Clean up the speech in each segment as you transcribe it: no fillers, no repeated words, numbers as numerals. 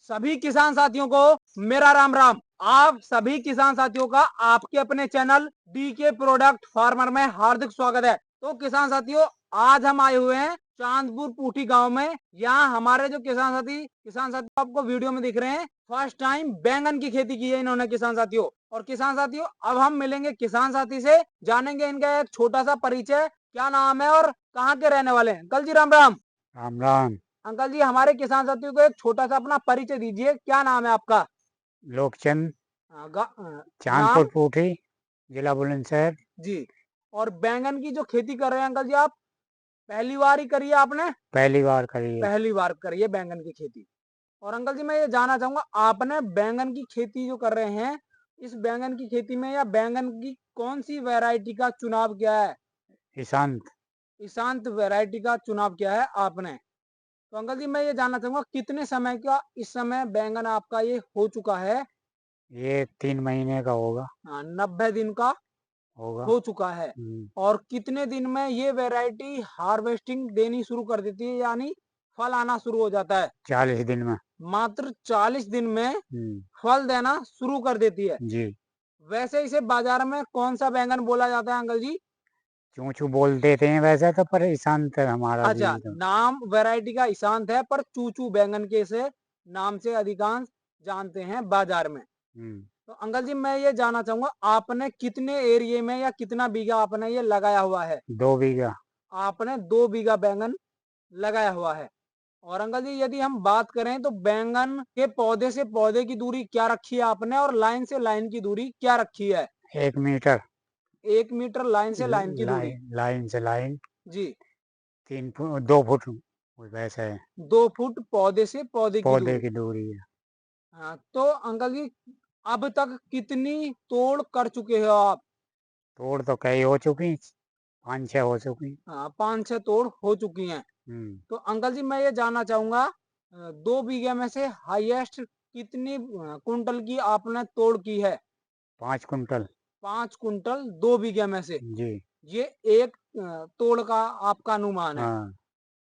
सभी किसान साथियों को मेरा राम राम। आप सभी किसान साथियों का आपके अपने चैनल डीके प्रोडक्ट फार्मर में हार्दिक स्वागत है। तो किसान साथियों, आज हम आए हुए हैं चांदपुर पूठी गांव में। यहाँ हमारे जो किसान साथी आपको वीडियो में दिख रहे हैं, फर्स्ट टाइम बैंगन की खेती की है इन्होंने किसान साथियों। और किसान साथियों, अब हम मिलेंगे किसान साथी से, जानेंगे इनका एक छोटा सा परिचय, क्या नाम है और कहाँ के रहने वाले हैं। अंकल जी राम राम। राम राम। अंकल जी, हमारे किसान साथियों को एक छोटा सा अपना परिचय दीजिए, क्या नाम है आपका। लोकचंद, नाम। चांदपुर पूठी, जिला बुलंदशहर। जी। और बैंगन की जो खेती कर रहे हैं अंकल जी, आप पहली बार ही करी है आपने। पहली बार करी है। पहली बार करी है बैंगन की खेती। और अंकल जी, मैं ये जानना चाहूंगा, आपने बैंगन की खेती जो कर रहे हैं, इस बैंगन की खेती में या बैंगन की कौन सी वैरायटी का चुनाव किया है। ईशांत। ईशांत वैरायटी का चुनाव किया है आपने। तो अंकल जी, मैं ये जानना चाहूंगा, कितने समय का इस समय बैंगन आपका ये हो चुका है। ये 3 महीने का होगा। 90 दिन का होगा। हो चुका है। और कितने दिन में ये वैरायटी हार्वेस्टिंग देनी शुरू कर देती है, यानी फल आना शुरू हो जाता है। 40 दिन में। मात्र 40 दिन में हम्म, फल देना शुरू कर देती है। जी। वैसे इसे बाजार में कौन सा बैंगन बोला जाता है अंकल जी। चूं चूं बोल देते हैं वैसे तो, पर ईशांत हमारा भी अच्छा, तो। नाम वैरायटी का ईशांत है, पर चूचू बैंगन के से नाम से अधिकांश जानते हैं बाजार में। हम्म, तो अंकल जी, मैं ये जानना चाहूंगा, आपने कितने एरिया में या कितना बीघा आपने ये लगाया हुआ है। 2 बीघा। आपने 2 बीघा बैंगन लगाया हुआ है। और अंकल जी, यदि हम बात करें तो बैंगन के पौधे से पौधे की दूरी क्या रखी है आपने, और लाइन से लाइन की दूरी क्या रखी है। 1 मीटर। 1 मीटर लाइन से लाइन की दूरी। लाइन से लाइन। जी। 3 फुट 2 फुट वैसे है। 2 फुट पौधे से पौधे की पौधे दूरी। की दूरी है। हाँ, तो अंकल जी, अब तक कितनी तोड़ कर चुके हो आप। तोड़ तो कई हो चुकी, 5-6 हो चुकी। हाँ, 5-6 तोड़ हो चुकी हैं। हम्म, तो अंकल जी, मैं ये जानना चाहूंगा, 2 बीघे में से हाईएस्ट कितनी कुंटल की आपने तोड़ की है। 5 कुंटल। 5 कुंटल 2 बीघे में से। जी। ये एक तोड़ का आपका अनुमान है। हाँ,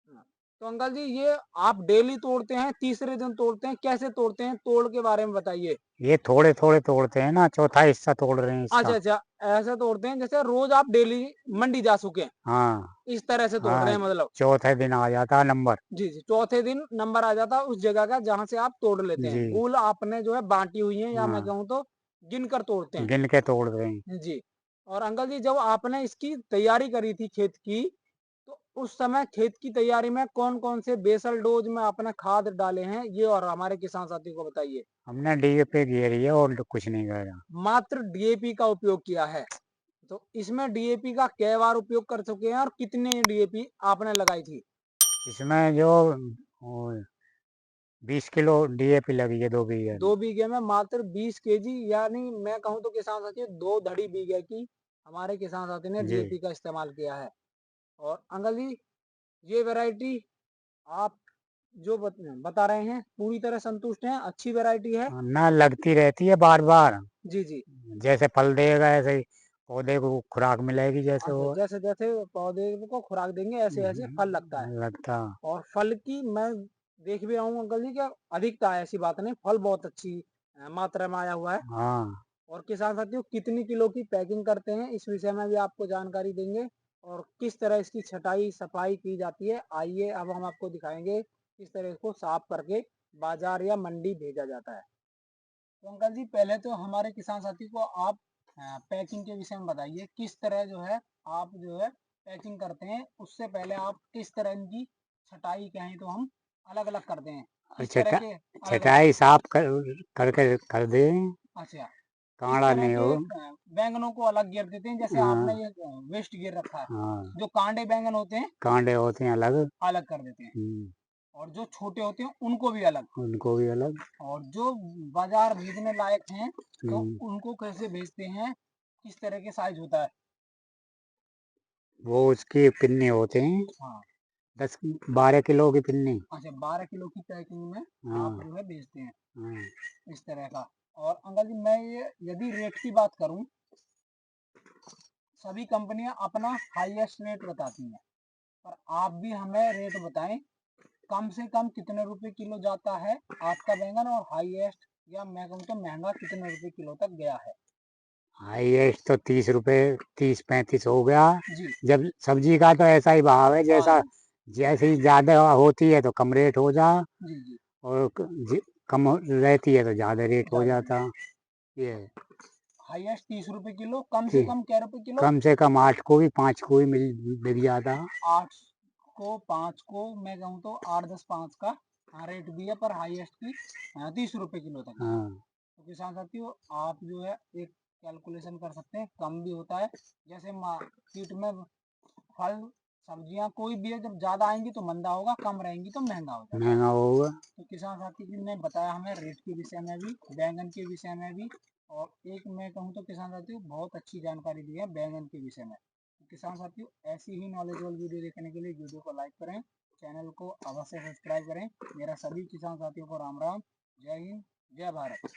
हाँ। तो अंकल जी, ये आप डेली तोड़ते हैं, तीसरे दिन तोड़ते हैं, कैसे तोड़ते हैं, तोड़ के बारे में बताइए। ये थोड़े थोड़े तोड़ते हैं ना, चौथा हिस्सा तोड़ रहे हैं अच्छा इसका। अच्छा, ऐसे तोड़ते हैं जैसे रोज आप डेली मंडी जा चुके हैं, हाँ। इस तरह से तोड़ रहे हाँ, हैं मतलब। चौथे दिन आ जाता नंबर। जी जी, चौथे दिन नंबर आ जाता है उस जगह का जहां से आप तोड़ लेते हैं। जी। कुल आपने जो है बांटी हुई है, या मैं हाँ, कहूँ तो गिन कर तोड़ते हैं। गिन के तोड़ रहे हैं। जी। और अंकल जी, जब आपने इसकी तैयारी करी थी खेत की, तो उस समय खेत की तैयारी में कौन कौन से बेसल डोज में आपने खाद डाले हैं, ये और हमारे किसान साथी को बताइए। हमने डीएपी घेरी है और कुछ नहीं करा। मात्र डीएपी का उपयोग किया है। तो इसमें डीएपी का कै बार उपयोग कर चुके हैं, और कितने डीएपी आपने लगाई थी। इसमें जो वो 20 किलो डीएपी लगी है 2 बीघे में। 2 बीघे में मात्र 20 kg, यानी मैं कहूँ तो किसान साथी 2 धड़ी बीघे की हमारे किसान साथी ने जी। डीएपी का इस्तेमाल किया है। और अंकल जी, ये वैरायटी आप जो बता रहे हैं, पूरी तरह संतुष्ट हैं, अच्छी वैरायटी है। ना लगती रहती है बार बार। जी जी। जैसे फल देगा ऐसे ही पौधे को खुराक मिलेगी जैसे अच्छा, वो। जैसे जैसे पौधे को खुराक देंगे, ऐसे ऐसे फल लगता है। लगता। और फल की मैं देख भी रहा हूँ अंकल जी, क्या अधिकता है, ऐसी बात नहीं, फल बहुत अच्छी मात्रा में आया हुआ है। हाँ। और किसान साथियों, कितनी किलो की पैकिंग करते हैं, इस विषय में भी आपको जानकारी देंगे। और किस तरह इसकी छटाई सफाई की जाती है, आइए अब हम आपको दिखाएंगे किस तरह इसको साफ करके बाजार या मंडी भेजा जाता है। तो अंकल जी, पहले तो हमारे किसान साथी को आप पैकिंग के विषय में बताइए, किस तरह जो है आप जो है पैकिंग करते हैं। उससे पहले आप किस तरह इनकी छटाई कहें तो हम अलग अलग करते हैं, और किस तरह के अलग अलग। छटाई साफ करके कर दे। अच्छा, किस काड़ा तरह नहीं के हो। बैंगनों को अलग गिर देते हैं, जैसे आपने हाँ। ये वेस्ट गिर रखा है। हाँ, जो कांडे बैंगन होते हैं कांडे होते हैं अलग। अलग कर देते हैं, और जो छोटे होते हैं उनको भी अलग। उनको भी अलग। और जो बाजार भेजने लायक हैं, तो हम्म, उनको कैसे भेजते हैं, किस तरह के साइज होता है। वो उसकी पिन्नी होते हैं। हाँ। 10-12 किलो की पिन्नी। अच्छा, 12 किलो की पैकिंग में आप हाँ। जो है बेचते हैं, हाँ। इस तरह का। और अंकल जी, मैं ये यदि रेट की बात करूं, सभी कंपनियां अपना हाईएस्ट रेट बताती हैं, पर आप भी हमें रेट बताएं कम से कम कितने रुपए किलो जाता है आपका बैंगन, और हाईएस्ट या मैं कहूँ तो महंगा कितने रुपए किलो तक गया है? हाईएस्ट तो 30 रुपए, 30-35 हो गया। जी। जब सब्जी का तो ऐसा ही भाव है, हाँ जैसा जी। जैसी ज्यादा होती है तो कम रेट हो जा, जी जी। और रहती है तो ज्यादा रेट हो ज्यादा जाता। ये है। हाईएस्ट 30 रुपए किलो, कम से कि कम क्या रुपए किलो? कम से कम 8 को भी 5 को भी बिक जाता। 8 को 5 को मैं कहूँ तो 8-10-5 का रेट भी है, पर हाईएस्ट की 30 रुपए किलो तक है। हाँ। तो किसान साथियों, आप जो है एक कैलकुलेशन कर सकते हैं, कम भी होता है। जैसे मार्केट में फल सब्जियां कोई भी है, जब ज्यादा आएंगी तो मंदा होगा, कम रहेंगी तो महंगा हो जाता है। महंगा होगा। तो किसान साथी जी ने बताया हमें रेट के विषय में भी, बैंगन के विषय में भी, और एक मैं कहूँ तो किसान साथियों बहुत अच्छी जानकारी दी है बैंगन के विषय में। तो किसान साथियों, ऐसी ही नॉलेजेबल वीडियो देखने के लिए वीडियो को लाइक करें, चैनल को अवश्य सब्सक्राइब करें। मेरा सभी किसान साथियों को राम राम, जय हिंद, जय भारत।